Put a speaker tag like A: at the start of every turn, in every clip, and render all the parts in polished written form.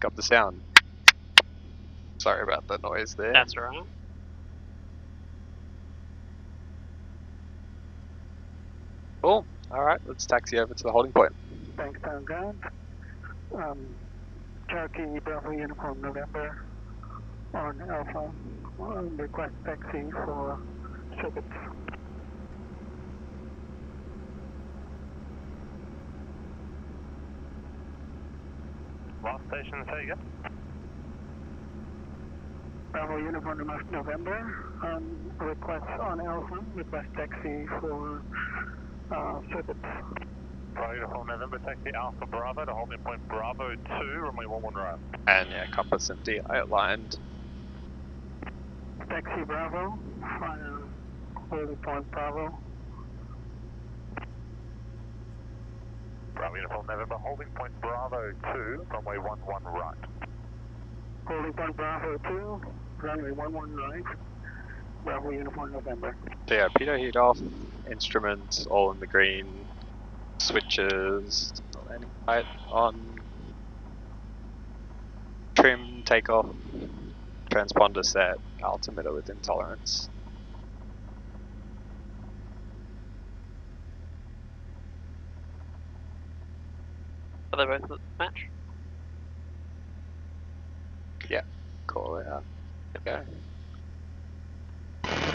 A: pick up the sound. Sorry about the noise there.
B: That's alright.
A: Cool. Alright, let's taxi over to the holding point.
C: Bankstown ground. Cherokee Bravo Uniform November on Alpha. Request taxi for circuits.
D: Last station, there you go.
C: Bravo Uniform November, request on Alpha, request taxi for circuits.
D: Bravo Uniform November, taxi Alpha Bravo to holding point Bravo 2, runway 11 right.
A: And yeah, compass and DI aligned.
C: Taxi Bravo, holding point Bravo.
D: Bravo Uniform November, holding point Bravo 2, runway 11 right.
C: Holding point Bravo 2, runway 11 right. Bravo Uniform November.
A: So yeah, pitot heat off, instruments all in the green, switches, landing light on, trim, takeoff, transponder set, altimeter with intolerance.
B: Are they both match?
A: Yeah, call it out. Okay.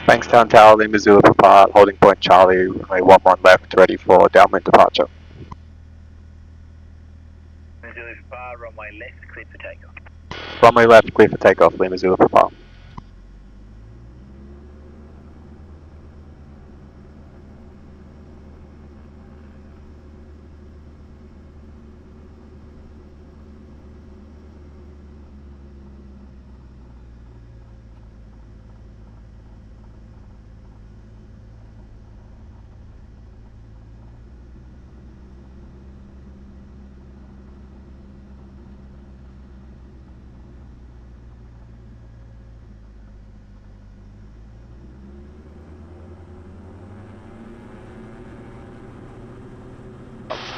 A: Bankstown Tower, Lima Zulu Papa, holding point Charlie, runway 11 left, ready for downwind departure.
E: Zulu Papa, runway left, clear for takeoff.
A: Runway left, clear for takeoff, Lima Zulu Papa.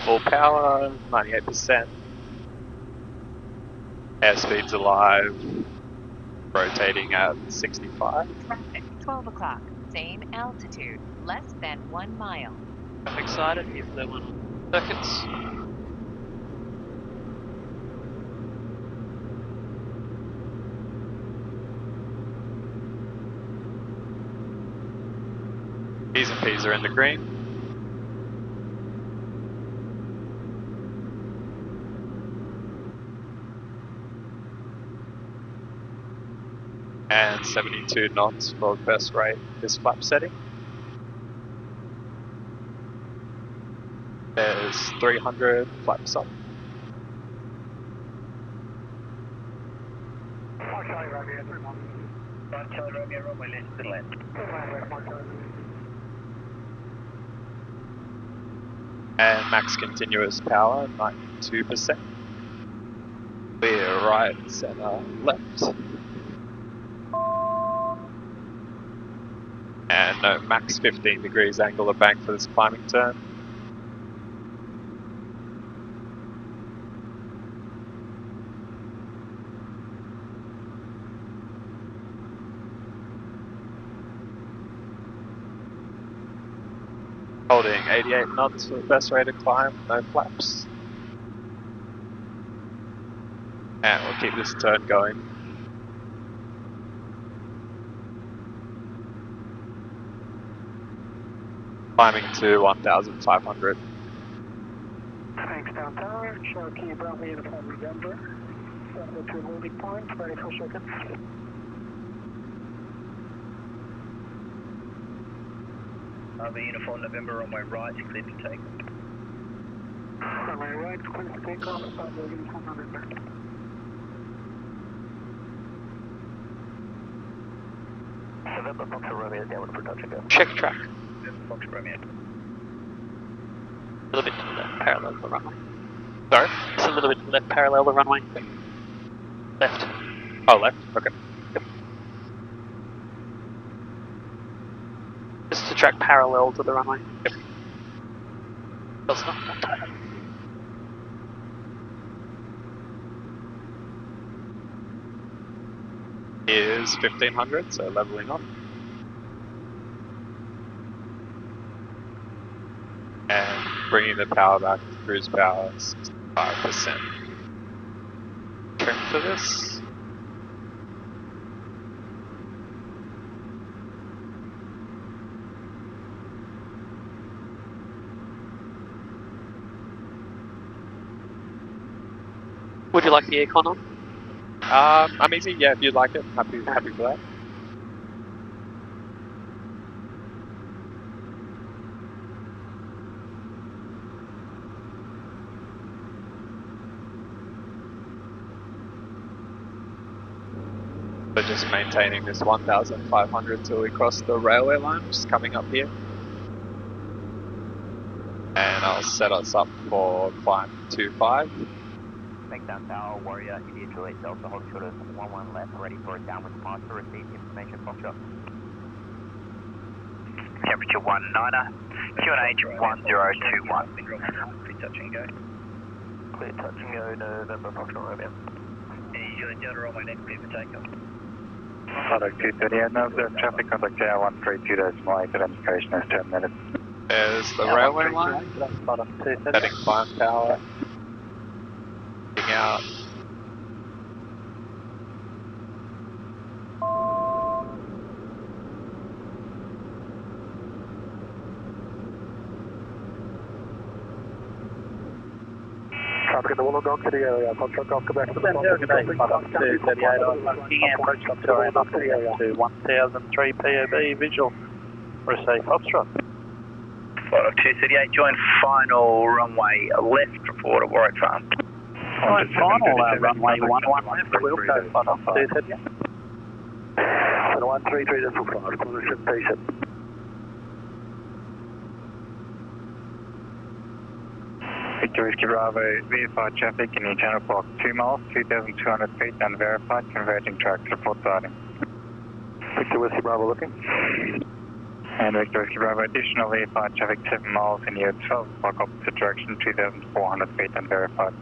A: Full power, 98%. Airspeed's alive, rotating at 65.
F: Traffic, 12 o'clock, same altitude, less than 1 mile.
B: I'm excited if they want circuits.
A: P's and P's are in the green. And 72 knots for best rate this flap setting. There's 300 flaps up.
C: Charlie Romeo,
E: 1 Charlie Romeo, runway left to land.
A: And max continuous power, 92%. Clear right, center, left. And no, max 15 degrees angle of bank for this climbing turn. Holding 88 knots for the best rate to climb, no flaps. And we'll keep this turn going. Climbing to 1,500.
C: Bankstown Tower, Cherokee Bravo Uniform November. Runway 2 holding point, ready for circuits.
E: Bravo Uniform November, runway right, clear for takeoff.
C: Runway right, clear for takeoff, Bravo Uniform November.
E: November, Foxtrot Romeo, downward for touch and go.
B: Check track.
E: Foxtrot Romeo.
B: A little bit to the left, parallel to the runway.
A: Sorry?
B: Just a little bit to the left, parallel to the runway. Left.
A: Oh, left? Okay.
B: Just to track parallel to the runway. Yep. That's not tight.
A: is 1500, so leveling off. And bringing the power back to cruise power, 5% trim for this.
B: Would you like the aircon on?
A: I'm easy, yeah, if you'd like it, happy for that. So just maintaining this 1,500 till we cross the railway line, just coming up here. And I'll set us up for climb 25.
E: Bankstown Tower, Warrior, India Juliet Delta, hold short of 11 left, ready for a downward march to receive information Foxtrot. Temperature 19er, QNH 1021. Clear touch and go. Clear touch and go, November Foxtrot Romeo. India Juliet Delta, runway next, clear for takeoff.
D: Contact 238, no observed traffic, contact Tower 132.8 at indication is terminated.
A: There's the railway line, setting climb tower, heading out.
C: Traffic in the Wollongong to the area. Foxtrot Golf Quebec to the
E: Contact 238, looking and approach Victoria, up to 1003 POB, visual. Receive Foxtrot. 238, join final runway left report at Warwick Farm. Join final runway 11 left, Wilco, final 238.
C: 133.5, corner ship station.
D: Victor Whiskey Bravo, VFR traffic in the channel block 2 miles, 2,200 feet, unverified, converging tracks, report starting.
C: Victor Whiskey Bravo looking.
D: And Victor Whiskey Bravo, additional VFR traffic 7 miles in year 12, block opposite direction, 2,400 feet, unverified.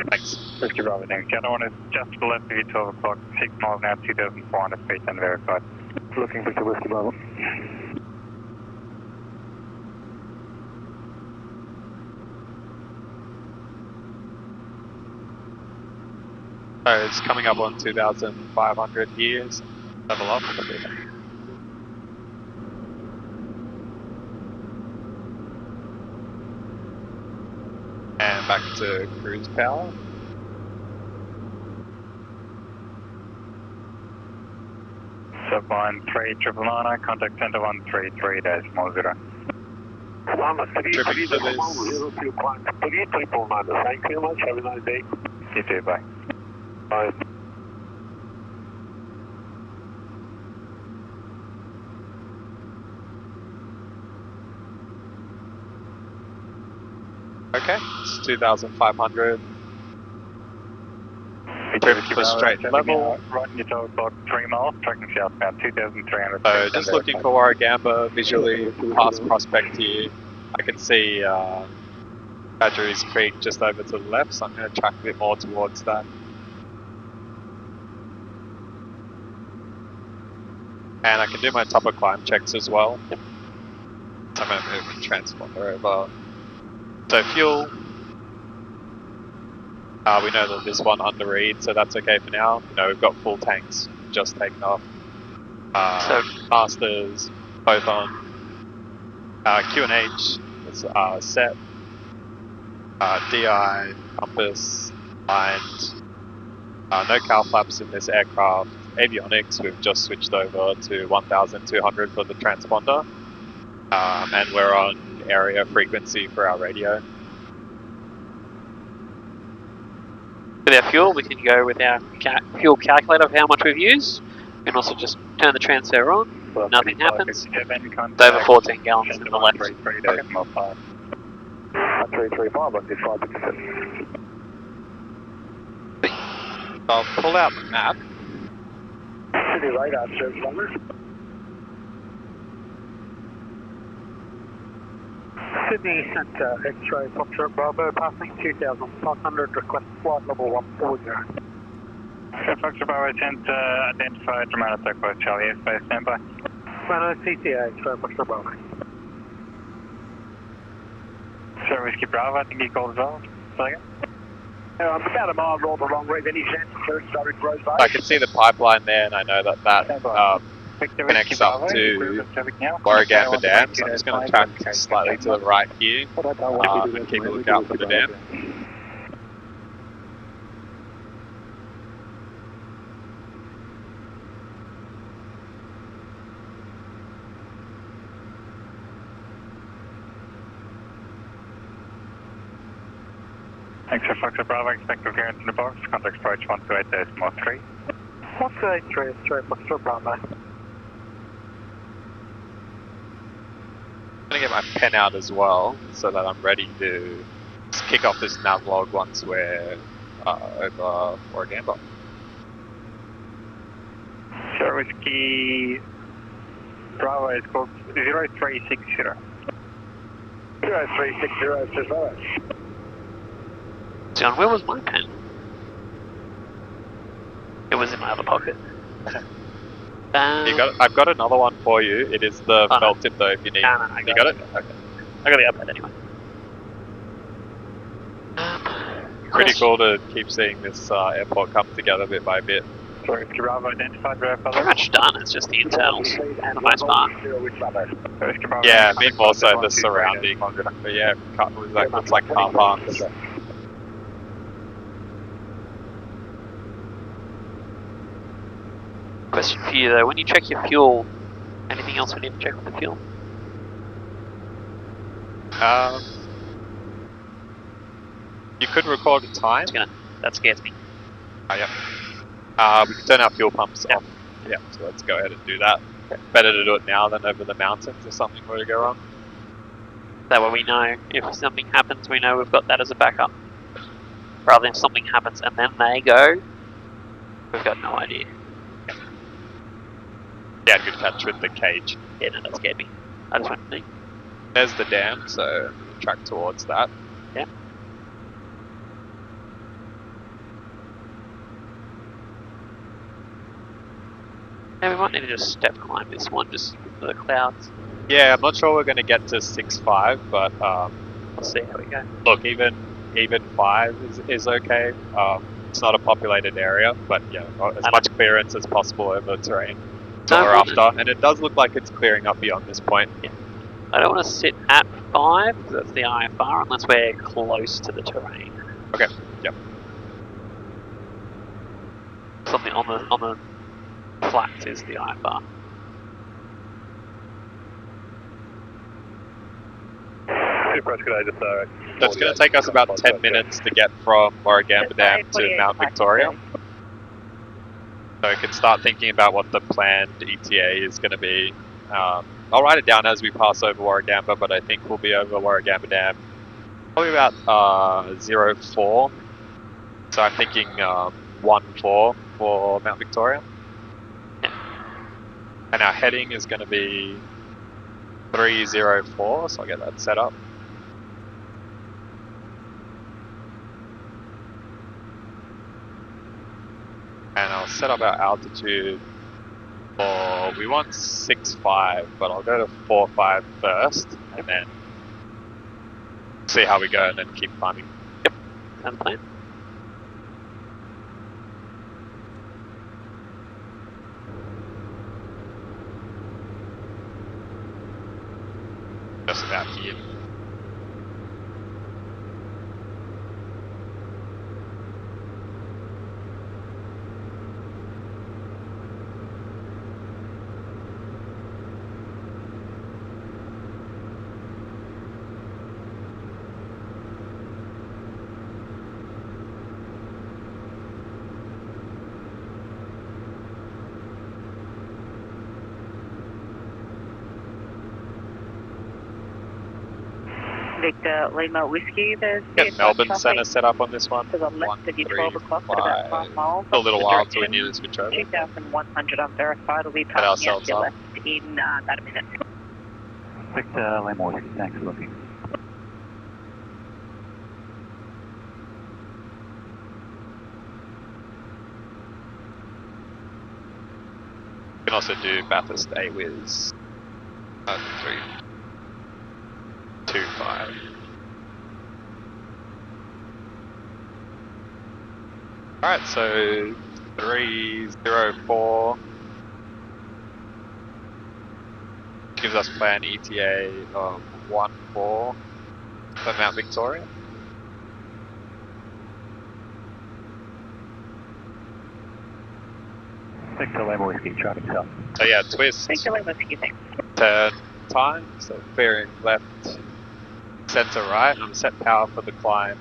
A: Thanks.
D: Whiskey Bravo, thanks. The other one is just to the left of you, 12 o'clock, 6 miles now, 2,400 feet, unverified.
C: Looking Victor Whiskey Bravo.
A: So it's coming up on 2,500 years, level up. And back to cruise power.
D: Subline 3999, contact center 133.0.
A: Tripping for this.
C: Forget people, man. Thank you very much. Have a nice day.
D: You too, bye.
C: Bye.
A: Okay, it's 2,500. Trip for straight level.
D: Right in your 12 o'clock, 3 miles, tracking southbound, 2,300
A: So
D: feet.
A: just looking for Warragamba visually past Prospect here. I can see Badgerys Creek just over to the left, so I'm going to track a bit more towards that. And I can do my topper climb checks as well. So I'm going to move the transponder over. So fuel, we know that this one under read, so that's okay for now. You know, we've got full tanks just taken off. Masters, both on. QNH is set. DI, compass, aligned. No cowl flaps in this aircraft. Avionics, we've just switched over to 1,200 for the transponder. And we're on area frequency for our radio.
B: With our fuel, we can go with our fuel calculator of how much we've used. We can also just turn the transfer on. Nothing happens. It's over 14 gallons in the left.
C: 335, on this 5%.
A: I'll pull out the map.
C: City radar shows numbers. Sydney Centre, X-ray Foxtrot Bravo, passing 2,500, request flight level 140.
D: Foxtrot Bravo Centre, identified dramatic attack by Charlie airspace, standby.
C: Runway CTA, X-ray Foxtrot Bravo.
D: Sir Whiskey Bravo, I think you called as well. Second.
C: About a mile north of Long Reef, any chance of clearance direct road base?
A: I can see the pipeline there, and I know that connects up to Warragamba Dam, so I'm just going to track slightly to the right here and keep a lookout for the dam.
D: Thanks for Foxtrot Bravo, expect clearance in the box, contact approach 128.3.
C: 123, X-ray Foxtrot Bravo.
A: I'm going to get my pen out as well, so that I'm ready to just kick off this nav log once we're over Warragamba.
D: Sir Whiskey Bravo is called 0360.
C: 0360, says alright.
B: John, where was my pen? It was in my other pocket.
A: I've got another one for you. It is the felt tip though if you need.
B: No, I got
A: you got it?
B: Okay. I got the iPad anyway.
A: Pretty cool to keep seeing this airport come together bit by bit.
D: Sir Whiskey Bravo identified, verify.
B: Pretty much done, it's just the internals for the most part.
A: Yeah, I mean more so the surrounding. But yeah, looks like car parks.
B: Question for you though, when you check your fuel, anything else we need to check with the fuel?
A: You could record a time.
B: That scares me.
A: Oh, yeah. We can turn our fuel pumps off. Yeah, so let's go ahead and do that. Better to do it now than over the mountains if something were to go wrong.
B: That way we know if something happens, we know we've got that as a backup. Rather than something happens and then they go, we've got no idea.
A: Yeah, good catch with the cage.
B: Yeah, no, that scared me. I just went, nee.
A: There's the dam, so track towards that.
B: Yeah. Yeah, we might need to just step climb this one just for the clouds.
A: Yeah, I'm not sure we're going to get to 6.5, but
B: We'll see how we go.
A: look, even 5 is okay. It's not a populated area, but yeah, as much clearance as possible over the terrain. Or after, and it does look like it's clearing up beyond this point.
B: Yeah. I don't want to sit at 5, because that's the IFR, unless we're close to the terrain.
A: Okay, yep.
B: Something on the flats is the IFR.
A: That's going to take us about 10 minutes to get from Warragamba Dam to Mount Victoria. So we can start thinking about what the planned ETA is going to be. I'll write it down as we pass over Warragamba, but I think we'll be over Warragamba Dam probably about 04. So I'm thinking 14 for Mount Victoria. And our heading is going to be 304, so I'll get that set up. And I'll set up our altitude for, we want 6.5, but I'll go to 4.5 first, and then see how we go, and then keep climbing.
B: Yep, sounds plan.
A: Just about here.
G: Victor Lima Whiskey, there's
A: Melbourne Centre set up on this one.
G: to the left of your 12 o'clock at about 5 miles.
A: A little while until we need to switch over.
G: 2,100 unverified will be
A: Set
G: passing out
A: ourselves
G: to your
A: up.
G: left in about a minute.
D: Victor Lima Whiskey, thanks for looking.
A: can also do Bathurst A-Wiz 325. Alright, so 304 gives us plan ETA of 14 for Mount Victoria.
E: Victor Lima Whiskey, traffic south.
A: So yeah, twist,
G: Victor Lima Whiskey, thanks.
A: turn time, so veering left, centre right, and set power for the climb.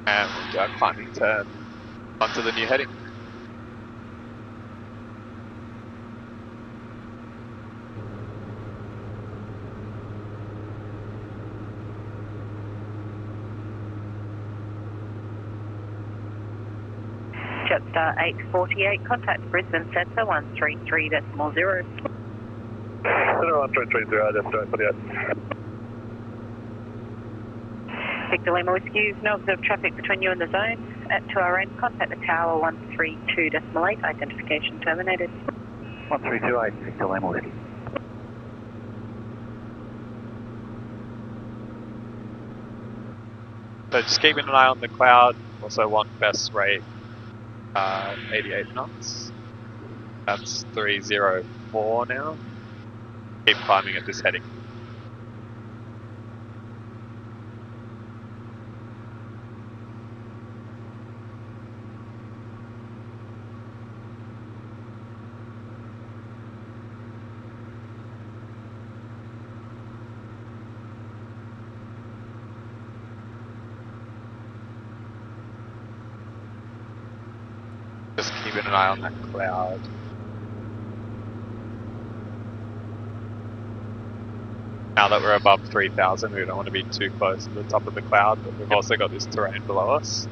A: And we'll do our climbing turn onto the new heading.
G: Jetstar 848, contact Brisbane Centre 133.0.
D: 1330, Jetstar 848.
G: Victor Lima Whiskey, no observed traffic between you and the zone. To our end, contact the tower 132.8, identification terminated.
E: 1328, Victor Lima Whiskey.
A: So just keeping an eye on the cloud, also want best rate 88 knots. That's 304 now. Keep climbing at this heading. Just keeping an eye on that cloud. Now that we're above 3,000, we don't want to be too close to the top of the cloud, but we've also got this terrain below us.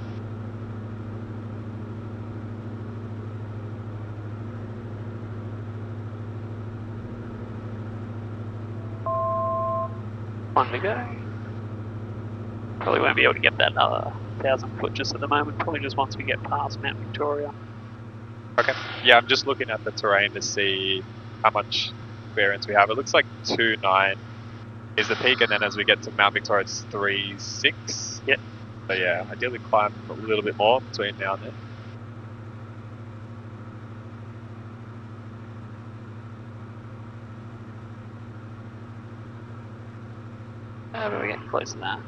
B: One to go. Probably won't be able to get that another 1,000 foot just at the moment, probably just once we get past Mount Victoria.
A: Okay. Yeah, I'm just looking at the terrain to see how much variance we have. It looks like 2.9 is the peak, and then as we get to Mount Victoria, it's 3.6.
B: Yep.
A: So yeah, ideally climb a little bit more between now and then.
B: But we're getting close to that.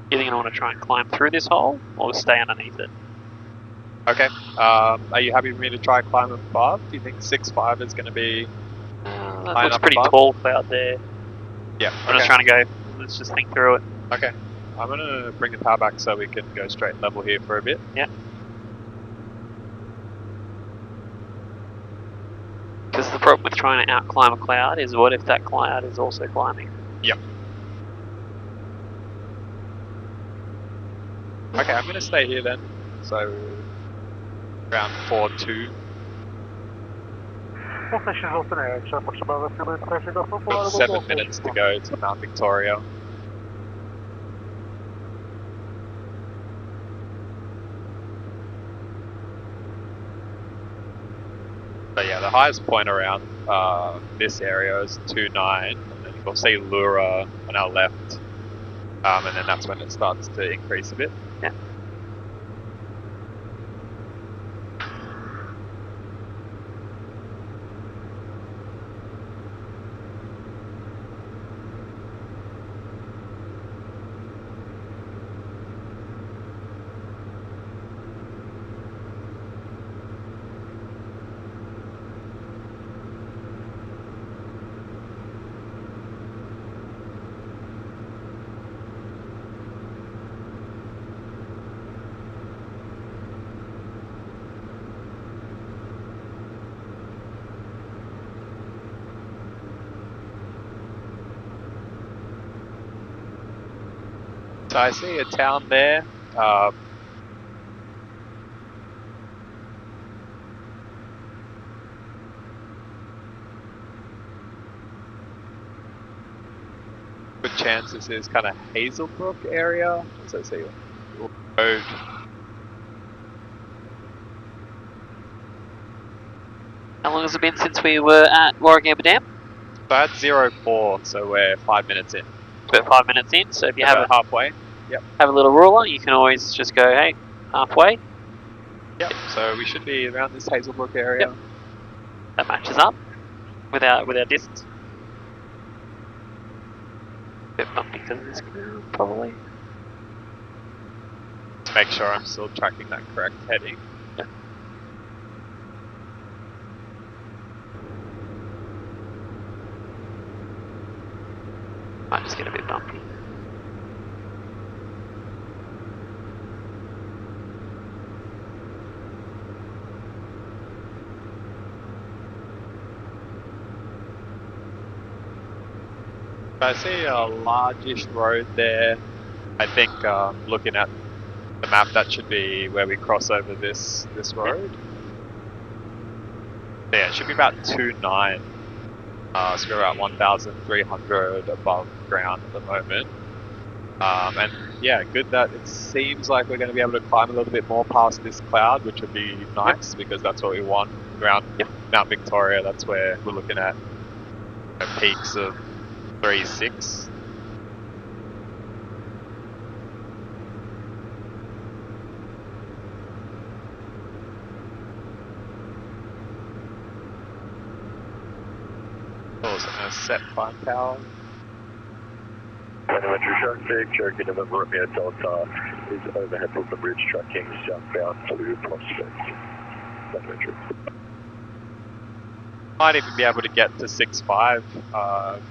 B: You think I want to try and climb through this hole, or stay underneath it?
A: Okay. Are you happy for me to try climb above? Do you think 6.5 is going to be
B: That
A: high
B: looks
A: enough
B: pretty
A: above?
B: tall cloud there.
A: Yeah.
B: I'm just trying to go, let's just think through it.
A: Okay. I'm going to bring the power back so we can go straight and level here for a bit.
B: Yeah. Because the problem with trying to outclimb a cloud is what if that cloud is also climbing?
A: Yep. Okay, I'm going to stay here then. So, around 4.2. Got 7 minutes to go to Mount Victoria. So yeah, the highest point around this area is 2.9, and then you'll see Lura on our left, and then that's when it starts to increase a bit.
B: Yeah.
A: So I see a town there. good chance this is kind of Hazelbrook area. So let's see, road.
B: How long has it been since we were at Warragamba Dam?
A: So that's 04, so we're 5 minutes in.
B: About 5 minutes in, so if you
A: About halfway. Yep.
B: have a little ruler, you can always just go, hey, halfway.
A: Yep. So we should be around this Hazelbrook area.
B: Yep. That matches up with our distance. Bit bumpy because of this ground, probably.
A: To make sure I'm still tracking that correct heading.
B: Yep. Might just get a bit bumpy.
A: I see a largish road there. I think looking at the map, that should be where we cross over this road. Yeah, it should be about 2.9. So we're about 1,300 above ground at the moment. And yeah, good that it seems like we're going to be able to climb a little bit more past this cloud, which would be nice because that's what we want around Mount Victoria. That's where we're looking at peaks of 3.6. Also going to set climb power.
H: Telemetry Shark 6, Cherokee November Romeo Delta is overhead Brooklyn Bridge tracking southbound to Prospect. Telemetry.
A: Might even be able to get to 6.5.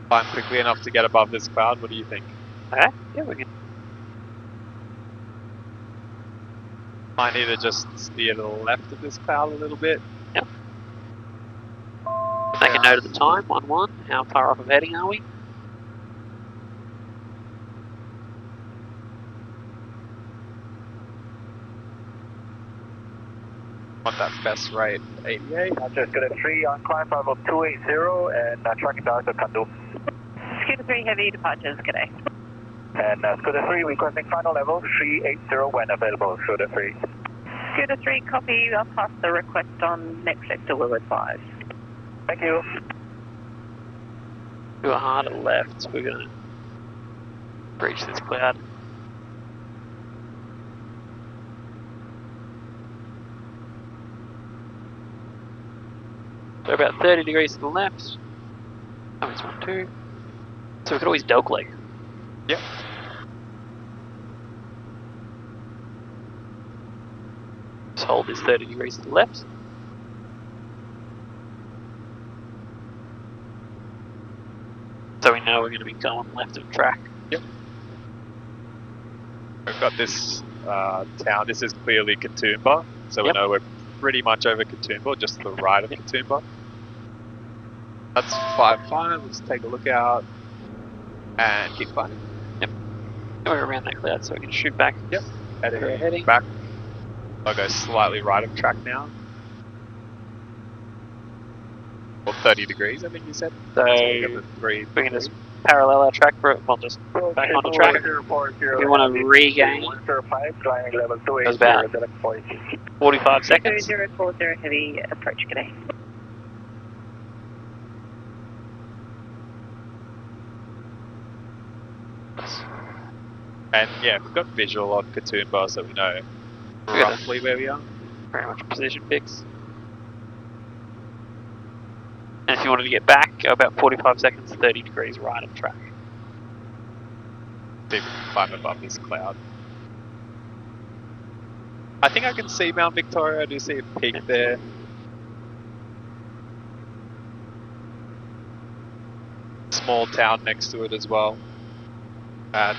A: Climb quickly enough to get above this cloud. What do you think?
B: Okay, yeah, we can.
A: Might need to just steer to the left of this cloud a little bit.
B: Yep. Make a note of the time, 1-1. How far off of heading are we?
A: Want that best rate, 88.
D: I just got a 3 on climb level 280 and tracking down to Kandu.
G: Scooter 3 heavy departures, g'day.
D: And Scooter 3 requesting final level 380 when available, Scooter 3.
G: Scooter 3, copy. I'll pass the request on. Next sector will advise.
D: Thank you.
B: Do a harder left, we're going to breach this cloud. So about 30 degrees to the left. Oh, it's 1-2. So we could always dogleg.
A: Yep.
B: Just hold this 30 degrees to the left. So we know we're going to be going left of track.
A: Yep. We've got this town. This is clearly Katoomba. So we know we're pretty much over Katoomba, just to the right of Katoomba. That's 5.5. Let's take a look out and keep climbing.
B: Yep. We're around that cloud so we can shoot back.
A: Yep.
B: Heading
A: back. I'll go slightly right of track now. Or 30 degrees, I think you said.
B: So we can just parallel our track for it. We'll just back on the track. We want to regain. It was about 45 seconds.
G: 040 heavy approach, g'day.
A: And yeah, we've got visual on Katoomba, so we know roughly where we are.
B: Very much precision picks. And if you wanted to get back, go about 45 seconds, 30 degrees right of track.
A: See if we can climb above this cloud. I think I can see Mount Victoria. I do see a peak there. Small town next to it as well. And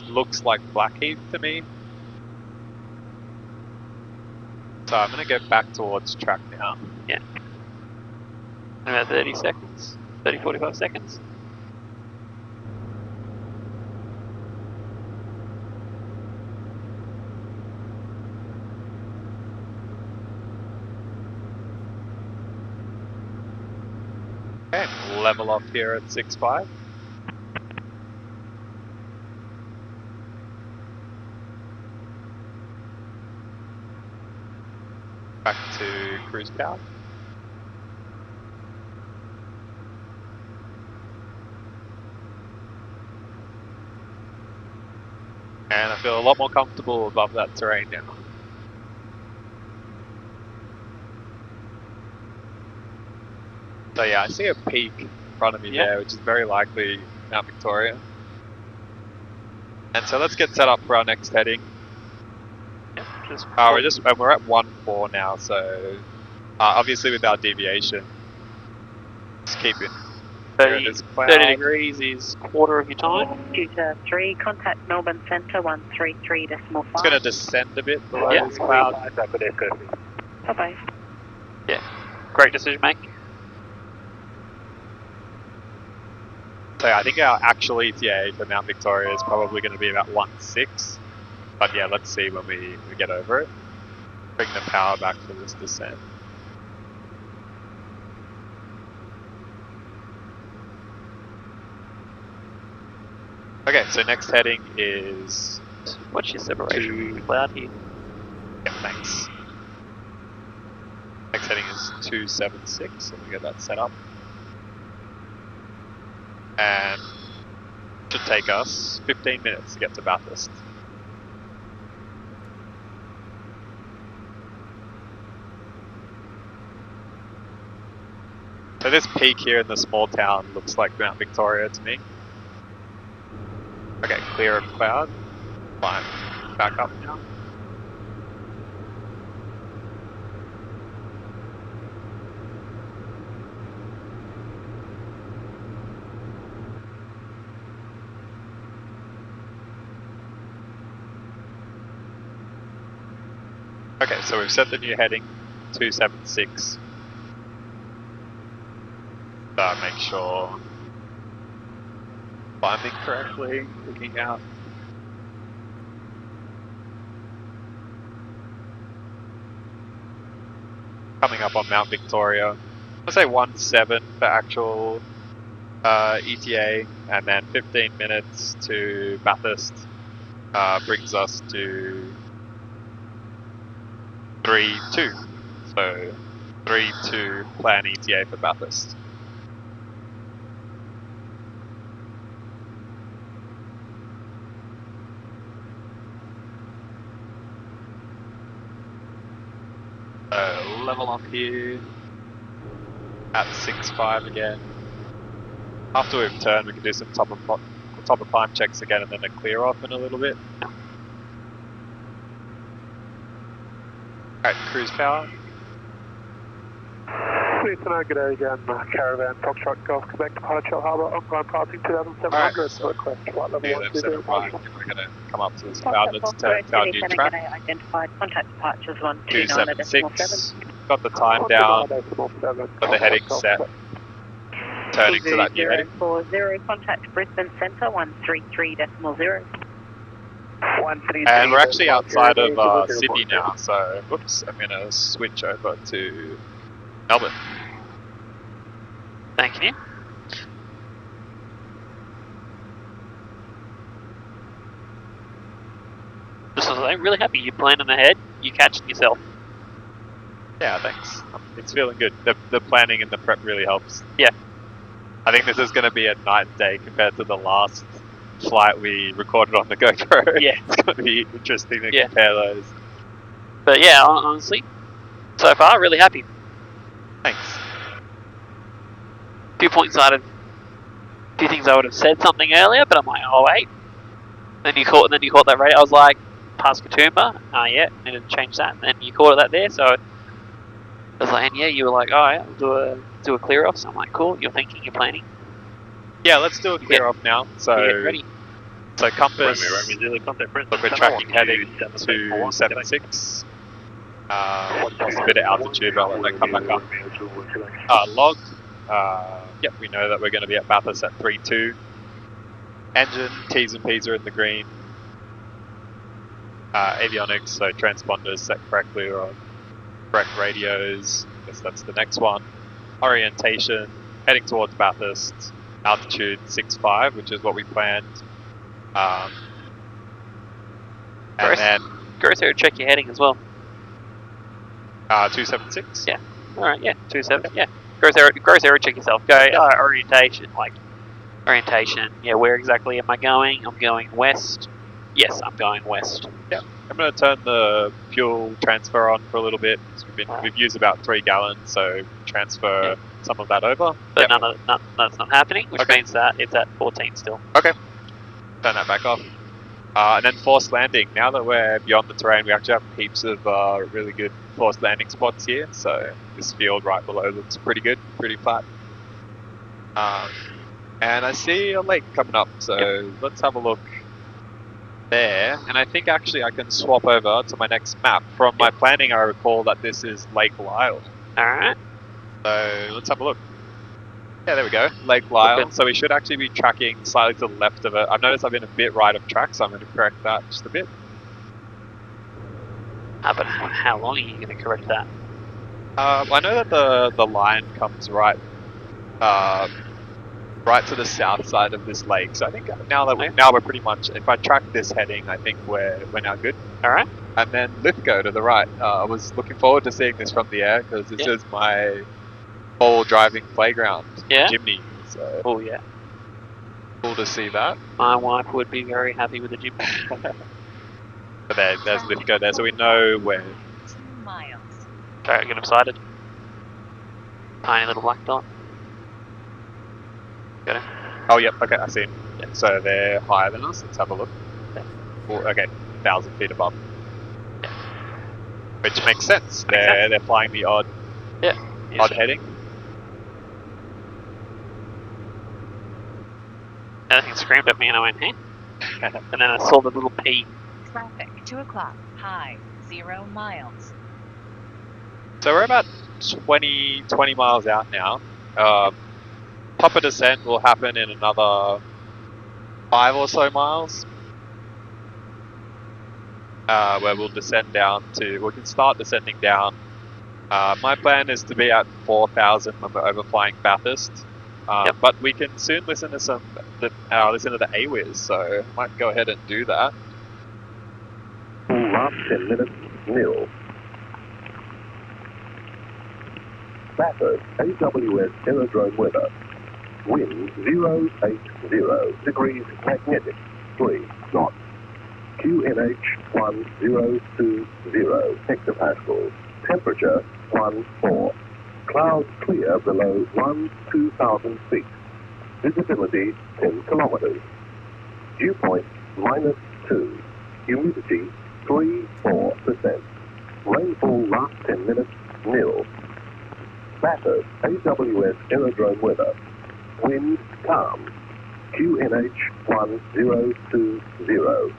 A: looks like Blackheath to me. So I'm going to go back towards track now.
B: Yeah. About 30 seconds, 30, 45 seconds.
A: Okay, level off here at 6.5. Back to cruise power. And I feel a lot more comfortable above that terrain now. So yeah, I see a peak in front of me there, which is very likely Mount Victoria. And so let's get set up for our next heading. We're at 1-4 now, so obviously with our deviation, just keep it.
B: 30 degrees is quarter of your time.
G: 2-3, contact Melbourne Centre 133.5.
A: It's going to descend a bit below this cloud.
G: Bye-bye.
B: Yeah, great decision making.
A: So I think our actual ETA for Mount Victoria is probably going to be about 1.6. But yeah, let's see when we get over it. Bring the power back for this descent. Okay, so next heading is...
B: What's your separation cloud here?
A: Yeah, thanks. Next heading is 276, so we'll get that set up. And it should take us 15 minutes to get to Bathurst. So this peak here in the small town looks like Mount Victoria to me. Okay, clear of cloud. Climb back up now. Okay, so we've set the new heading, 276. Make sure climbing correctly, looking out. Coming up on Mount Victoria. Let's say 1.7 for actual ETA, and then 15 minutes to Bathurst brings us to 3.2. So 3.2 plan ETA for Bathurst. Level up here at 6.5 again. After we've turned, we can do some top of climb checks again, and then a clear off in a little bit. Alright, cruise power.
C: Good day again, Caravan, Foxtrot, Golf, Quebec, departure Harbour, on-climb passing 2,700, so request flight level
A: 125, and we're going to come up to this cloud that's turned to our new track.
G: Identified contact departures 129.7.
A: 276. Got the time down, got the heading set. Turning to that new heading.
G: 40, contact Brisbane Centre 133.0.
A: And we're actually outside of Sydney now, so whoops, I'm going to switch over to Melbourne.
B: Thank you. Just I'm really happy you're planning ahead, you're catching yourself.
A: Yeah, thanks. It's feeling good. The planning and the prep really helps.
B: Yeah.
A: I think this is going to be a night and day compared to the last flight we recorded on the GoPro.
B: Yeah.
A: It's going to be interesting to compare those.
B: But yeah, honestly, so far, really happy.
A: Thanks.
B: Few things I would have said something earlier, but I'm like, oh wait. Then you caught that radio. I was like, past Katoomba. Yeah, needed to change that. And then you caught that there, so I was like, and yeah, you were like, oh yeah, we'll do a clear off. So I'm like, cool. You're thinking, you're planning.
A: Yeah, let's do a clear off now. So
B: get ready.
A: So compass. Look, we're tracking heading to 76. There's a bit of altitude, but I'll let that come back up. Log. Yep, we know that we're going to be at Bathurst at 3.2. Engine, T's and P's are in the green. Avionics, so transponders set correctly or on correct radios. I guess that's the next one. Orientation, heading towards Bathurst. Altitude 6.5, which is what we planned. And then
B: go through and check your heading as well.
A: 276.
B: Yeah. Alright, yeah, 27, yeah. Gross error, check yourself. Go, orientation, orientation. Yeah, where exactly am I going? I'm going west. Yes, I'm going west.
A: I'm going to turn the fuel transfer on for a little bit. We've used about 3 gallons, so transfer some of that over.
B: But that's not happening, which means that it's at 14 still.
A: Okay. Turn that back off. And then forced landing. Now that we're beyond the terrain, we actually have heaps of really good forced landing spots here. So this field right below looks pretty good, pretty flat. And I see a lake coming up, so let's have a look there. And I think actually I can swap over to my next map. From my planning, I recall that this is Lake Lyle.
B: Alright.
A: So let's have a look. Yeah, there we go, Lake Lyle. So we should actually be tracking slightly to the left of it. I've noticed I've been a bit right of track, so I'm going to correct that just a bit.
B: But how long are you going to correct that?
A: I know that the line comes right to the south side of this lake. So I think now we're pretty much, if I track this heading, I think we're now good.
B: All right.
A: And then Lithgow to the right. I was looking forward to seeing this from the air because this is my whole driving playground, Jimny. So
B: oh yeah,
A: cool to see that.
B: My wife would be very happy with the Jimny.
A: So there's Lithgow there, so we know where.
F: 2 miles.
B: Sorry, I get excited. Tiny little black dot. Got him.
A: Oh, yep, okay, I see him. Yeah, so they're higher than us. Let's have a look. Okay, 1,000 feet above.
B: Yeah.
A: Which makes sense. They're flying the odd heading.
B: Everything screamed at me and I went, hey. And then I saw the little P.
F: Traffic, 2 o'clock, high, 0 miles.
A: So we're about 20 miles out now. Proper descent will happen in another 5 or so miles. Where we'll descend down to, we can start descending down. My plan is to be at 4,000 when we're overflying Bathurst. But we can soon listen to listen to the AWIS, so I might go ahead and do that.
H: Last 10 minutes, nil. Bathurst, AWS aerodrome weather. Wind 080 degrees magnetic, 3 knots. QNH 1020 hectopascals. Temperature 14. Clouds clear below 2,000 feet. Visibility 10 kilometers. Dew point -2. Humidity 3-4%. Rainfall last 10 minutes, nil. Bathurst, AWS aerodrome weather. Wind calm. QNH 1020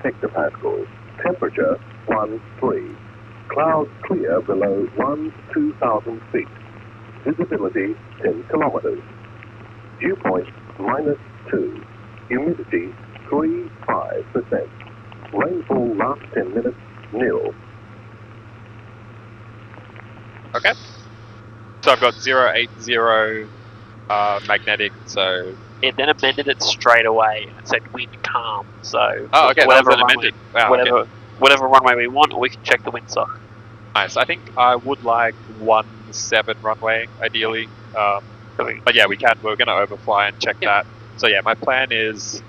H: hectopascals. Temperature 13. Clouds clear below 2,000 feet. Visibility 10 kilometers. Dew point -2. Humidity 3-5%. Rainfall last 10 minutes, nil.
A: Okay. So I've got 080 magnetic, so...
B: It then amended it straight away and it said wind calm, so...
A: Oh, okay,
B: whatever
A: that was amended. Wow,
B: whatever runway we want, or we can check the windsock.
A: Nice. I think I would like 17 runway, ideally. But yeah, we can. We're going to overfly and check that. So yeah, my plan is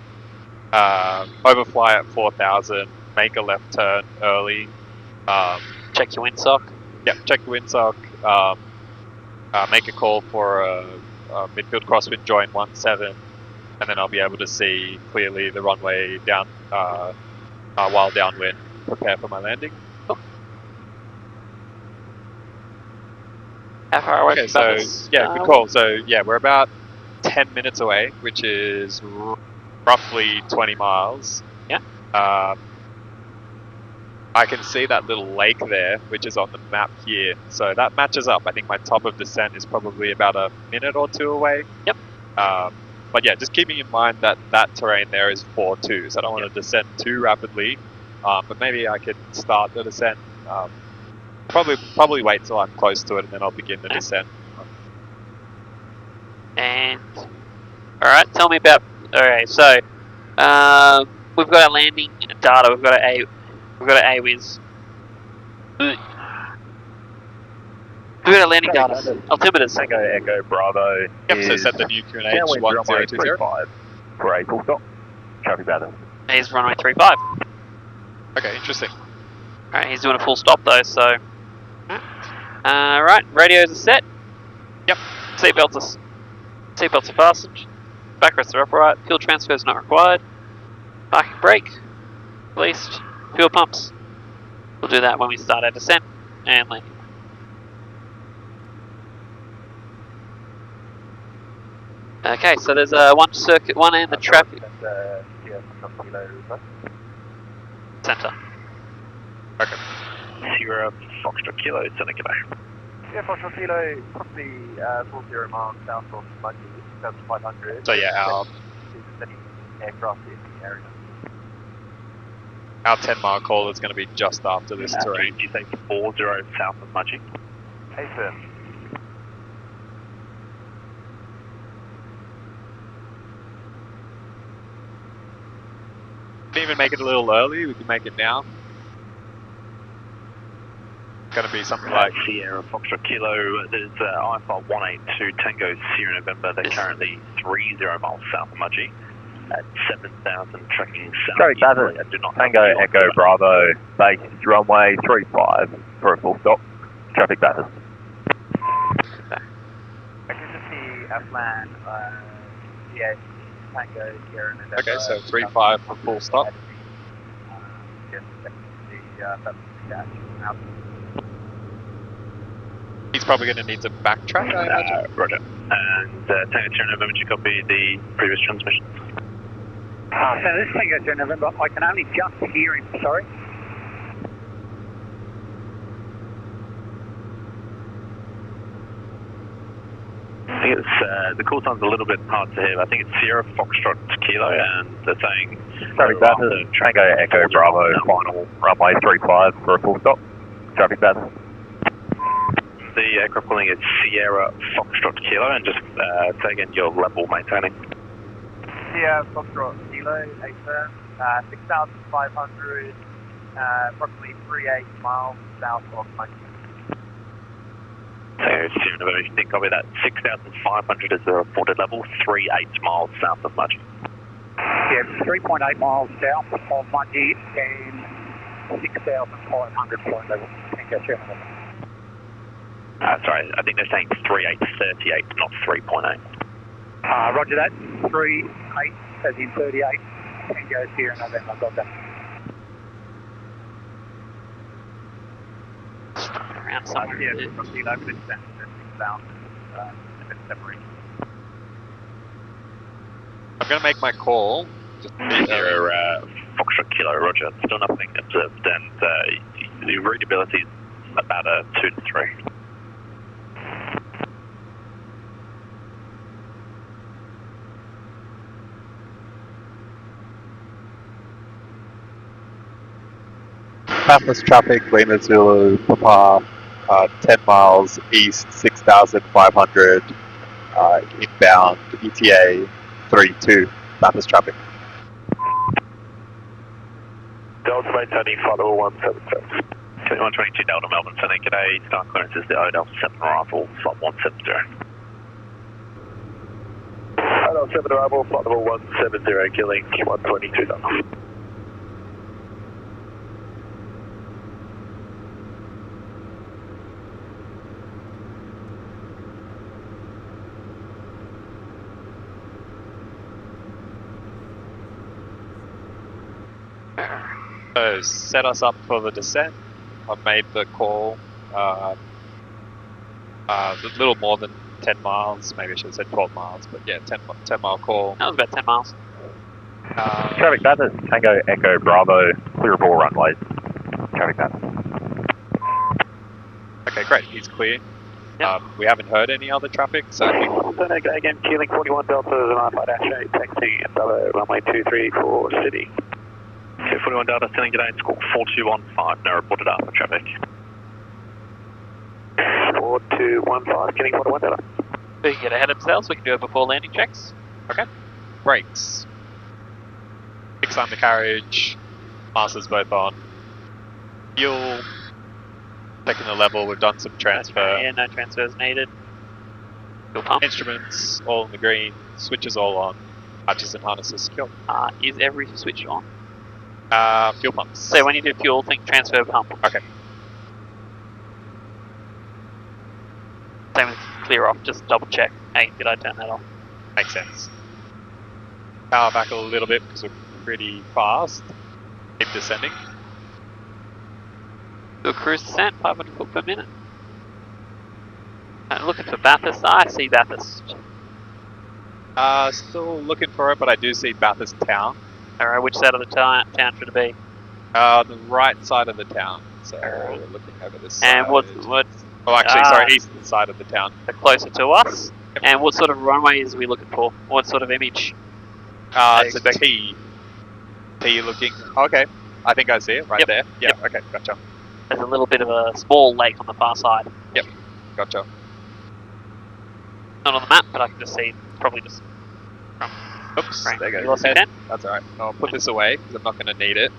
A: overfly at 4,000, make a left turn early.
B: Check your windsock.
A: Yeah, check the windsock. Make a call for a midfield crosswind join 17, and then I'll be able to see clearly the runway down while downwind. Prepare for my landing.
B: How far away
A: Okay,
B: from
A: so
B: Bathurst?
A: yeah, good call. So yeah, we're about 10 minutes away, which is roughly 20 miles.
B: Yeah.
A: I can see that little lake there, which is on the map here. So that matches up. I think my top of descent is probably about a minute or 2 away.
B: Yep.
A: But yeah, just keeping in mind that that terrain there is 4-2, so I don't want to descend too rapidly. But maybe I could start the descent. Probably wait till I'm close to it, and then I'll begin the descent.
B: And alright, tell me about. Alright, so we've got our landing data. We've got our AWIS. We got a landing data. Altimeters.
H: Tango Echo Bravo.
A: Yep, so set the new QNH
H: downwind runway
A: 1020.
H: 35 for a full stop. Traffic Bathurst.
B: He's runway 35.
A: Okay, interesting.
B: Alright, he's doing a full stop though, so. Right, radios are set.
A: Yep.
B: Seatbelts are fastened. Backrests are upright. Fuel transfer is not required. Parking brake. Released. Fuel pumps. We'll do that when we start our descent and landing. Okay, so there's one in the traffic centre.
A: Okay.
E: Sierra Foxtrot Kilo, Seneca Bay.
H: Yeah, Foxtrot Kilo, probably 40 miles south of Mudgee, 500.
A: So yeah,
H: aircraft in the area.
A: our 10-mile call is going to be just after this terrain.
E: Did you say 40 south of Mudgee?
H: Hey, sir.
A: Can even make it a little early. We can make it now. Going to be something like
E: Sierra Foxtrot Kilo. There's IFR 182 Tango Sierra November. They're currently 30 miles south of Mudgee at 7,000 tracking south.
H: Sorry, Bathurst. Tango Echo Bravo. Base runway 35 for a full stop. Traffic Bathurst. I can just see Aflan, yeah, Tango Sierra November.
A: okay, so 35 for full stop. He's probably going to need to backtrack, I imagine.
E: Roger. And Tango Sierra November, did you copy the previous transmission?
C: So this is Tango Sierra November. I can only just hear him, sorry.
E: I think it's, the call sign's a little bit hard to hear. I think it's Sierra Foxtrot Kilo, and they're saying...
H: Traffic Bathurst, Tango Echo Bravo, final runway 35 for a full stop. Traffic Bathurst.
E: The aircraft calling it Sierra Foxtrot Kilo, and just say again your level maintaining.
H: Sierra Foxtrot Kilo, 6,500, approximately 38 miles south of Mudgee.
E: So, Sierra November, you can copy that. 6,500 is the reported level, 38 miles south of Mudgee.
C: Yeah, 3.8 miles south of Mudgee and 6,500 point level. Tango Sierra November.
E: Sorry, I think they're saying 3838, not 3.8.
C: Roger that. 38 as in 38. Tango Sierra November. Got that.
B: Around somewhere.
H: Yeah, from the 11 to 6,000 separation.
A: I'm going to make my call.
E: Sierra Foxtrot Kilo, Roger. Still nothing observed, and the readability is about a 2 to 3.
A: Bathurst traffic, Lima Zulu, Papa, 10 miles east, 6,500, inbound, ETA 32, Bathurst traffic.
E: Delta maintaining flight level 176. 2122 Delta Melbourne, sending today, start clearance is the Odell 7 arrival, flight 170.
H: Odell 7 arrival, flight level 170, killing 122 Delta.
A: So set us up for the descent. I've made the call. A little more than 10 miles. Maybe I should have said 12 miles, but yeah, 10 mile call.
B: That was about 10 miles.
H: Traffic Bathurst, Tango Echo Bravo, clear of all runways. Traffic Bathurst.
A: Okay, great. He's clear.
B: Yep.
A: We haven't heard any other traffic, so I think
E: Again, Keeling 41 Delta, and I-8, taxi at runway 234 City. 41 Delta, sending today, it's called 4215, no reported Alpha traffic. 4215, getting 41 Delta.
B: We can get ahead of themselves, we can do it before landing checks.
A: okay. Brakes. Fix undercarriage. Masters both on. Fuel. Checking the level, we've done some transfer.
B: Okay, yeah, no transfers needed. Fuel pump.
A: Instruments all in the green, switches all on, hatches and harnesses secure.
B: Is every switch on?
A: Fuel pumps.
B: So when you do fuel, think transfer pump.
A: Okay.
B: Same with clear off, just double check. Hey, did I turn that off?
A: Makes sense. Power back a little bit because we're pretty fast. Keep descending.
B: Do a cruise descent, 500 foot per minute. Looking for Bathurst. I see Bathurst.
A: Still looking for it, but I do see Bathurst town.
B: Alright, which side of the town should it be?
A: The right side of the town. So we're looking over this side.
B: And what's
A: Oh, actually, sorry, eastern side of the town.
B: closer to us? Yep. And what sort of runway is we looking for? What sort of image?
A: It's a T. T looking. Okay, I think I see it right there. Yeah.
B: Yep.
A: Okay, gotcha.
B: There's a little bit of a small lake on the far side.
A: Yep, gotcha.
B: Not on the map, but I can just see. Probably just.
A: Oops,
B: Right.
A: there
B: You
A: goes
B: lost
A: the
B: your
A: pen.
B: pen?
A: That's alright. I'll put this away because I'm not going to need it.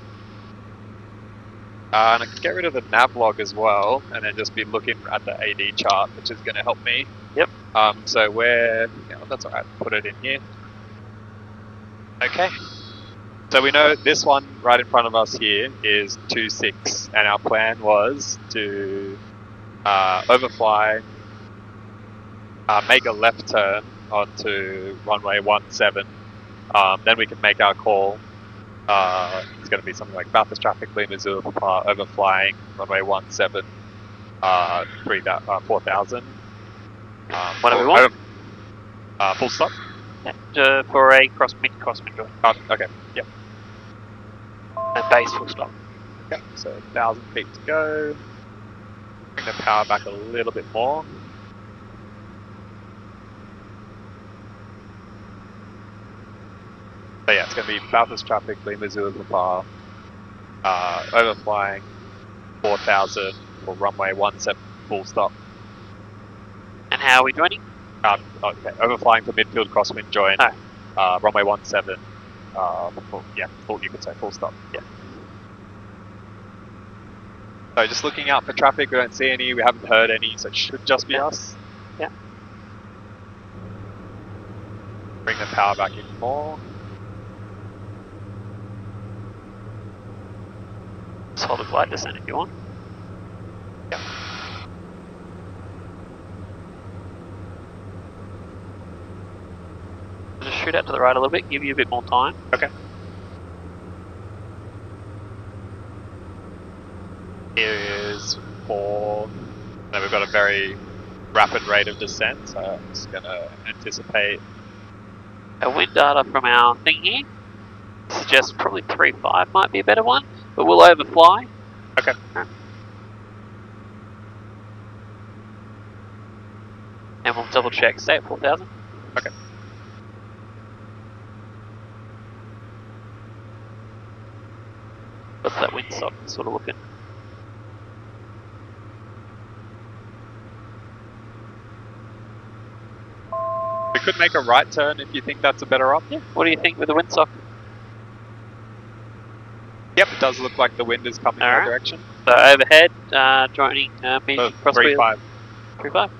A: And I can get rid of the nav log as well, and then just be looking at the AD chart, which is going to help me.
B: Yep.
A: So that's alright. Put it in here. Okay. So we know this one right in front of us here is 26, and our plan was to overfly, make a left turn onto runway 17. Then we can make our call. It's going to be something like Bathurst traffic, Lima Zulu Papa, overflying runway 17, 4000.
B: What do we want?
A: Full stop.
B: For a mid crosswind join.
A: Okay, yep.
B: And base full stop.
A: Okay, so 1000 feet to go. Bring the power back a little bit more. So yeah, it's going to be Bathurst traffic, Lima Zulu Papa, overflying 4000 for runway 17 full stop.
B: And how are we joining?
A: Okay, overflying for midfield crosswind join, runway 17. You could say full stop. Yeah. So just looking out for traffic, we don't see any, we haven't heard any, so it should just be us.
B: Yeah.
A: Bring the power back in more.
B: Just hold a glide descent if you want.
A: Yeah.
B: Just shoot out to the right a little bit, give you a bit more time.
A: Okay. Here is 4. Then we've got a very rapid rate of descent, so I'm just going to anticipate.
B: Our wind data from our thing here suggests probably 3.5 might be a better one, but we'll overfly.
A: Okay.
B: And we'll double check. Stay at 4000.
A: Okay.
B: What's that wind sort of looking?
A: We could make a right turn if you think that's a better option.
B: Yeah. What do you think with the windsock?
A: Yep, it does look like the wind is coming our direction.
B: So overhead, joining medium cross wheel.
A: 3.5.
B: 3.5.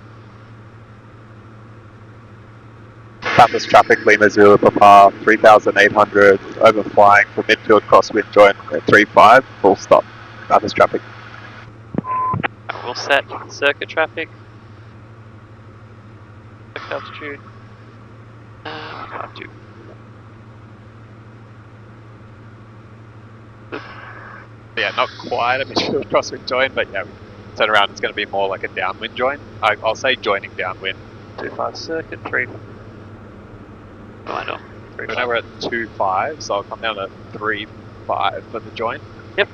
A: Bathurst traffic, Lima Zulu Papa, 3800, overflying for midfield crosswind join at 3.5, full stop. Bathurst traffic.
B: We'll set circuit traffic. Circuit altitude. 152.
A: Yeah, not quite a midfield crosswind join, but yeah, we turn around, it's going to be more like a downwind join. I'll say joining downwind.
B: 2.5 circuit, 3. Wind up.
A: We know we're at 2.5, so I'll come down to 3.5 for the join.
B: Yep.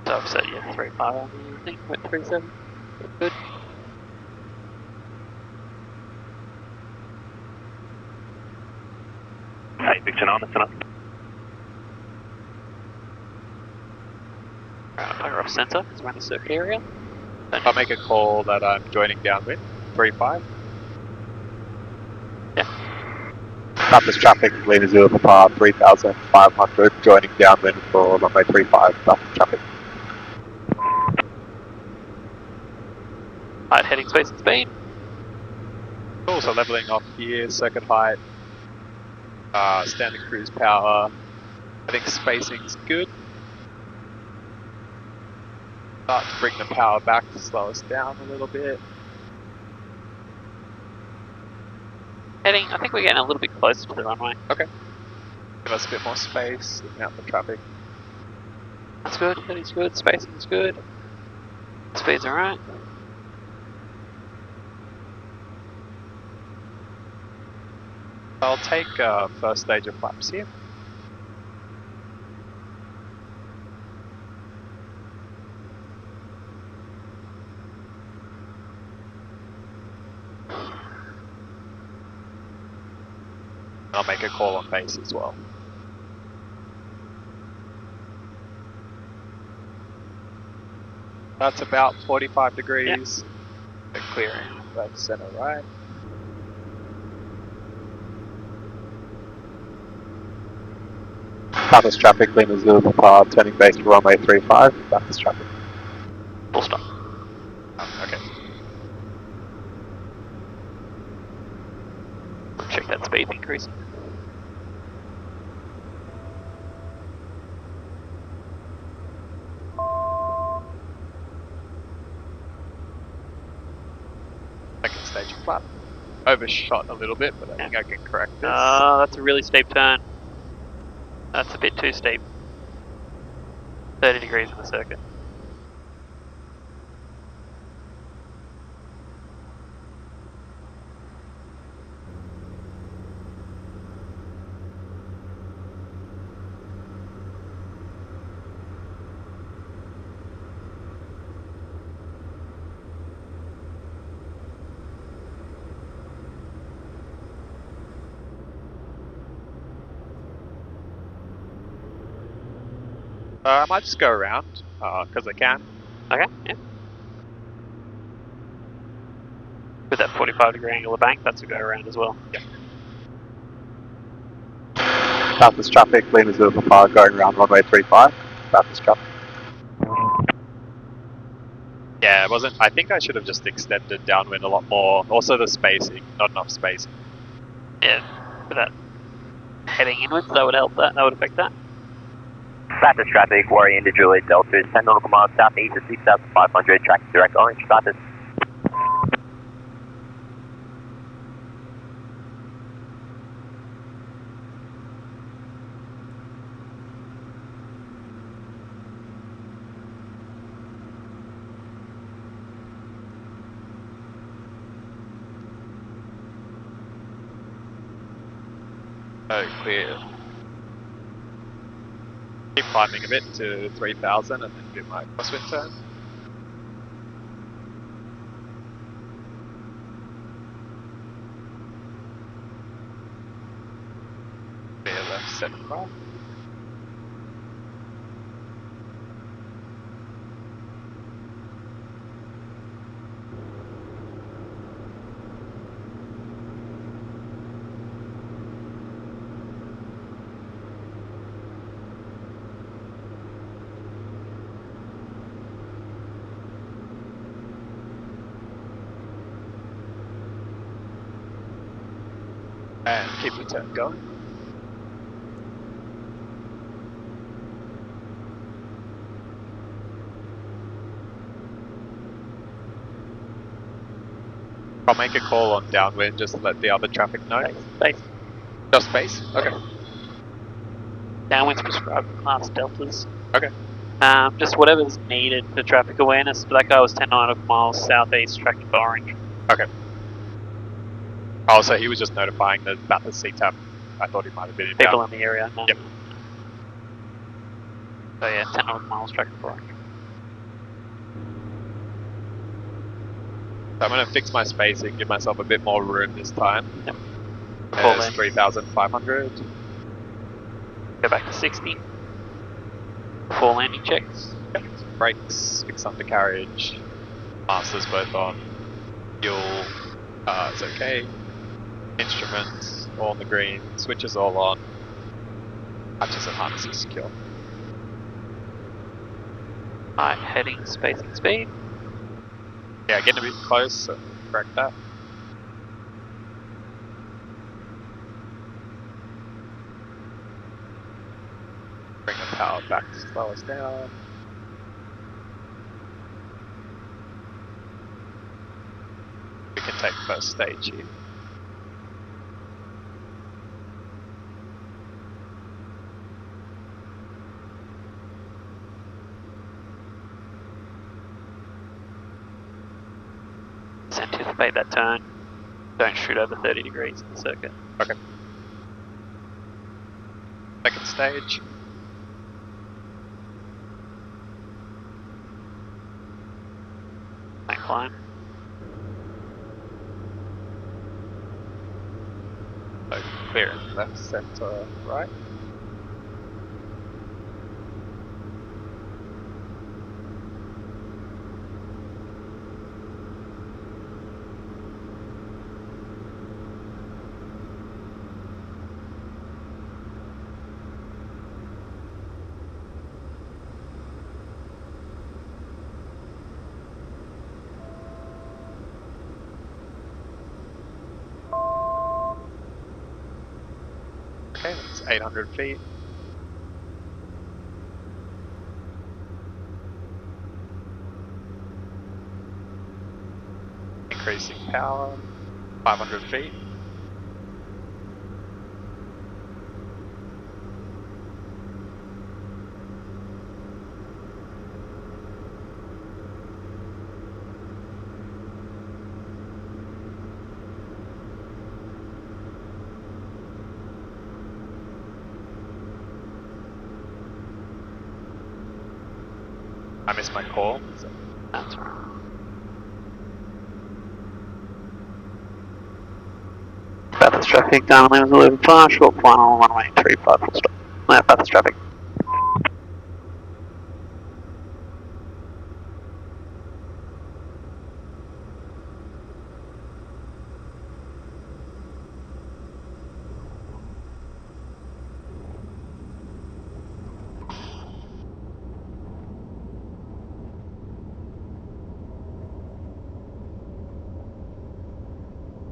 B: So I've set 3.5 on the thing, went 3.7. Good.
H: Hey, Victor, on, listen up.
B: Fire off centre, because we're in the circuit area.
A: I'll make a call that I'm joining downwind, 3.5.
B: Yeah.
A: Bathurst traffic, Lima Zulu Papa 3500, joining downwind for runway 35, Bathurst traffic.
B: Right, heading space and speed.
A: Also leveling off here, circuit height, standard cruise power. I think spacing's good. Start to bring the power back to slow us down a little bit.
B: Heading, I think we're getting a little bit closer to the runway.
A: Okay. Give us a bit more space, looking out the traffic.
B: That's good, heading's good, spacing's good. Speed's alright.
A: I'll take first stage of flaps here. I'll make a call on base as well. That's about 45 degrees. Yep. Clearing left, center, right. Bathurst traffic, Lima Zulu Papa, turning base to runway 35, Bathurst traffic.
B: Full stop.
A: Oh, okay.
B: Check that speed increasing.
A: Second stage of flap. Overshot a little bit, but I think I can correct this.
B: That's a really steep turn. That's a bit too steep. 30 degrees in the circuit.
A: I might just go around, because I can.
B: Okay, yeah. With that 45 degree angle of bank, that's a go around as well.
A: Yeah. Bathurst traffic, Lima Zulu Papa, going around runway 35, Bathurst traffic. Yeah, it wasn't. I think I should have just extended downwind a lot more. Also the spacing, not enough spacing.
B: Yeah, with that heading inwards, that would help that, that would affect that.
I: Bathurst traffic, Warrior into Juliet Delta is 10 nautical miles southeast of 6500, tracking direct orange, Bathurst.
A: Oh, clear. Keep climbing a bit to 3000 and then do my crosswind turn. Clear left, 7 right. And keep the turn going. I'll make a call on downwind just to let the other traffic know.
B: Space.
A: Just space? Okay.
B: Downwind's prescribed class deltas.
A: Okay.
B: Just whatever's needed for traffic awareness, but that guy was 10 nautical miles southeast, tracking for orange.
A: Okay. Oh, so he was just notifying the Bathurst CTAP. I thought he might have been in
B: People
A: down.
B: in the area, no.
A: Yep.
B: So yeah, 10 nautical miles, tracking for orange.
A: So I'm going to fix my spacing, give myself a bit more room this time.
B: Yep.
A: There's 3,500.
B: Go back to 60. Before landing checks.
A: Yep. Brakes, fix undercarriage, masters both on. Fuel, it's okay. Instruments, all on the green, switches all on, hatches and harnesses secure.
B: Alright, heading, spacing, speed.
A: Yeah, getting a bit close, so correct that. Bring the power back to slow us down. We can take first stage here.
B: Anticipate that turn. Don't shoot over 30 degrees in the circuit.
A: Okay. Second stage.
B: Bank line.
A: So clearing left, center, right. Okay, that's 800 feet. Increasing power, 500 feet. I missed my call. So.
B: That's right. Bathurst traffic, down limits 11 far, short final, runway 35 full stop. Bathurst traffic.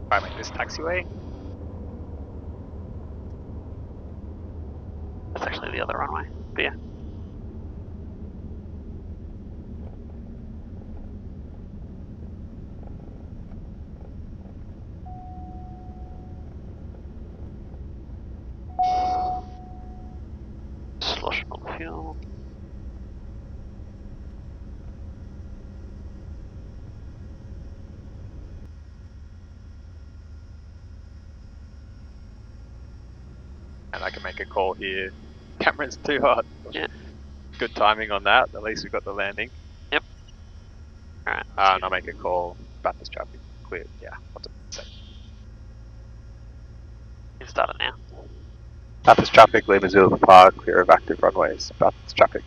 A: I make this taxiway.
B: That's actually the other runway. But yeah. Slosh on the fuel.
A: And I can make a call here. Camera's too hot.
B: Yeah.
A: Good timing on that. At least we got the landing.
B: Yep. Alright.
A: And I'll make a call. Bathurst traffic cleared. Yeah. I'll do the same.
B: You can start it now.
A: Bathurst traffic, Lima Zulu Park, clear of active runways. Bathurst traffic.